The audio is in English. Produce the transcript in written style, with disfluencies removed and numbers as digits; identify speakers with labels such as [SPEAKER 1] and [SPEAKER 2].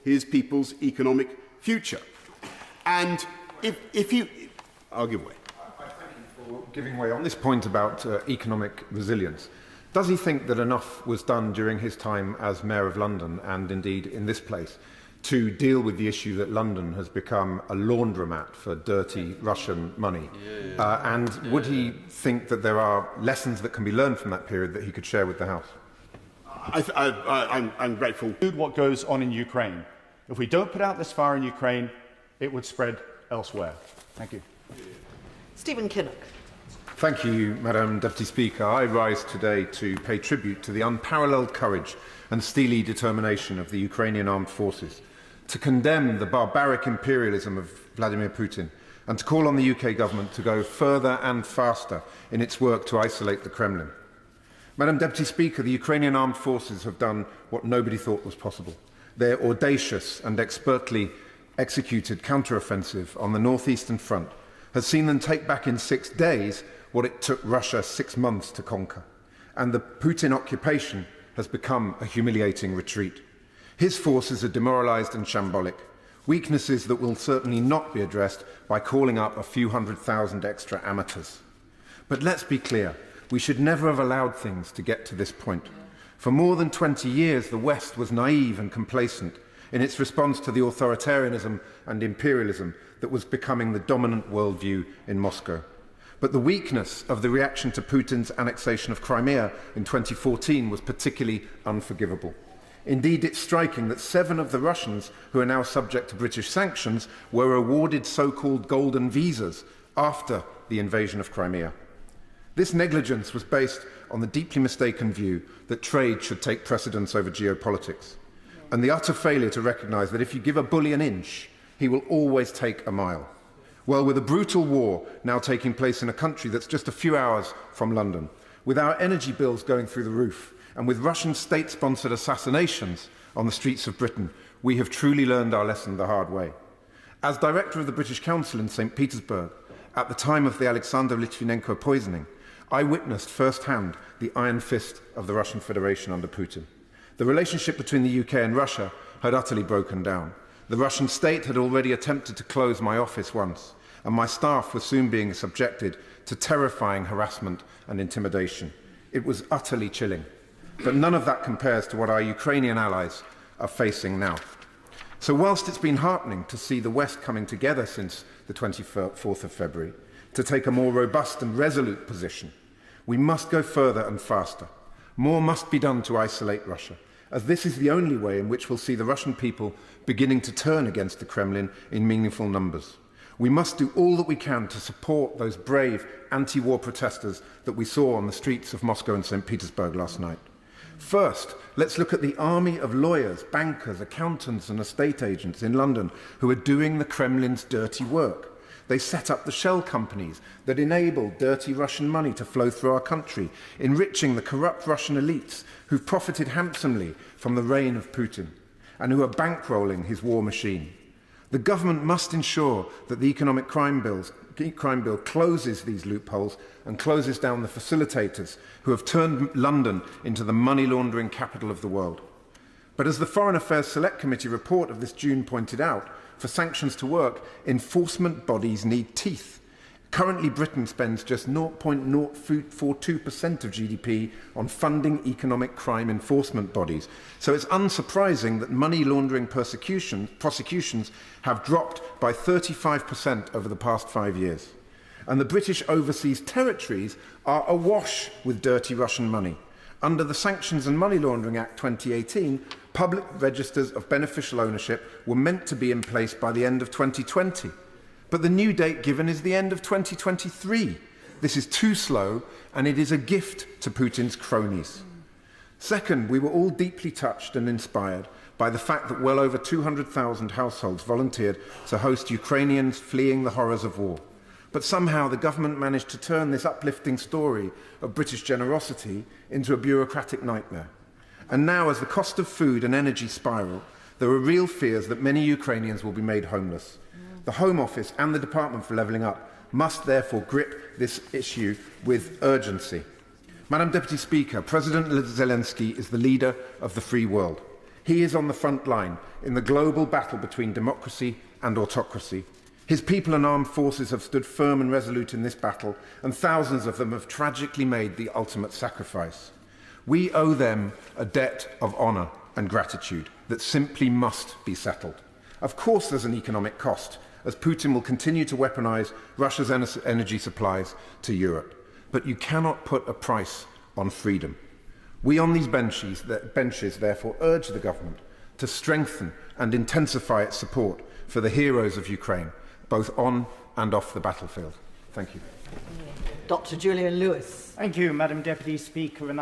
[SPEAKER 1] his people's economic future. And if you... I'll give way.
[SPEAKER 2] I thank you for giving way on this point about economic resilience. Does he think that enough was done during his time as Mayor of London, and indeed in this place, to deal with the issue that London has become a laundromat for dirty Russian money? And would he think that there are lessons that can be learned from that period that he could share with the House?
[SPEAKER 1] I'm grateful.
[SPEAKER 3] What goes on in Ukraine. If we don't put out this fire in Ukraine, it would spread elsewhere. Thank you.
[SPEAKER 4] Stephen Kinnock.
[SPEAKER 2] Thank you, Madam Deputy Speaker. I rise today to pay tribute to the unparalleled courage and steely determination of the Ukrainian armed forces, to condemn the barbaric imperialism of Vladimir Putin, and to call on the UK government to go further and faster in its work to isolate the Kremlin. Madam Deputy Speaker, the Ukrainian armed forces have done what nobody thought was possible. Their audacious and expertly executed counter-offensive on the northeastern front has seen them take back in 6 days what it took Russia 6 months to conquer. And the Putin occupation has become a humiliating retreat. His forces are demoralised and shambolic, weaknesses that will certainly not be addressed by calling up a few 100,000 extra amateurs. But let's be clear, we should never have allowed things to get to this point. For more than 20 years, the West was naive and complacent in its response to the authoritarianism and imperialism that was becoming the dominant worldview in Moscow. But the weakness of the reaction to Putin's annexation of Crimea in 2014 was particularly unforgivable. Indeed, it's striking that 7 of the Russians who are now subject to British sanctions were awarded so-called golden visas after the invasion of Crimea. This negligence was based on the deeply mistaken view that trade should take precedence over geopolitics, and the utter failure to recognise that if you give a bully an inch, he will always take a mile. Well, with a brutal war now taking place in a country that's just a few hours from London, with our energy bills going through the roof, and with Russian state-sponsored assassinations on the streets of Britain, we have truly learned our lesson the hard way. As Director of the British Council in St. Petersburg, at the time of the Alexander Litvinenko poisoning, I witnessed firsthand the iron fist of the Russian Federation under Putin. The relationship between the UK and Russia had utterly broken down. The Russian state had already attempted to close my office once, and my staff were soon being subjected to terrifying harassment and intimidation. It was utterly chilling. But none of that compares to what our Ukrainian allies are facing now. So whilst it's been heartening to see the West coming together since the 24th of February to take a more robust and resolute position, we must go further and faster. More must be done to isolate Russia, as this is the only way in which we'll see the Russian people beginning to turn against the Kremlin in meaningful numbers. We must do all that we can to support those brave anti-war protesters that we saw on the streets of Moscow and St. Petersburg last night. First, let's look at the army of lawyers, bankers, accountants and estate agents in London who are doing the Kremlin's dirty work. They set up the shell companies that enable dirty Russian money to flow through our country, enriching the corrupt Russian elites who've profited handsomely from the reign of Putin and who are bankrolling his war machine. The government must ensure that the economic crime bill closes these loopholes and closes down the facilitators who have turned London into the money laundering capital of the world. But as the Foreign Affairs Select Committee report of this June pointed out, for sanctions to work, enforcement bodies need teeth. Currently, Britain spends just 0.042% of GDP on funding economic crime enforcement bodies. So it's unsurprising that money laundering prosecutions have dropped by 35% over the past 5 years. And the British overseas territories are awash with dirty Russian money. Under the Sanctions and Money Laundering Act 2018, public registers of beneficial ownership were meant to be in place by the end of 2020. But the new date given is the end of 2023. This is too slow, and it is a gift to Putin's cronies. Second, we were all deeply touched and inspired by the fact that well over 200,000 households volunteered to host Ukrainians fleeing the horrors of war. But somehow the government managed to turn this uplifting story of British generosity into a bureaucratic nightmare. And now, as the cost of food and energy spiral, there are real fears that many Ukrainians will be made homeless. The Home Office and the Department for Levelling Up must therefore grip this issue with urgency. Madam Deputy Speaker, President Zelensky is the leader of the free world. He is on the front line in the global battle between democracy and autocracy. His people and armed forces have stood firm and resolute in this battle, and thousands of them have tragically made the ultimate sacrifice. We owe them a debt of honour and gratitude that simply must be settled. Of course there's an economic cost, as Putin will continue to weaponise Russia's energy supplies to Europe. But you cannot put a price on freedom. We on these benches therefore urge the government to strengthen and intensify its support for the heroes of Ukraine, both on and off the battlefield. Thank you.
[SPEAKER 4] Dr. Julian Lewis.
[SPEAKER 5] Thank you, Madam Deputy Speaker. And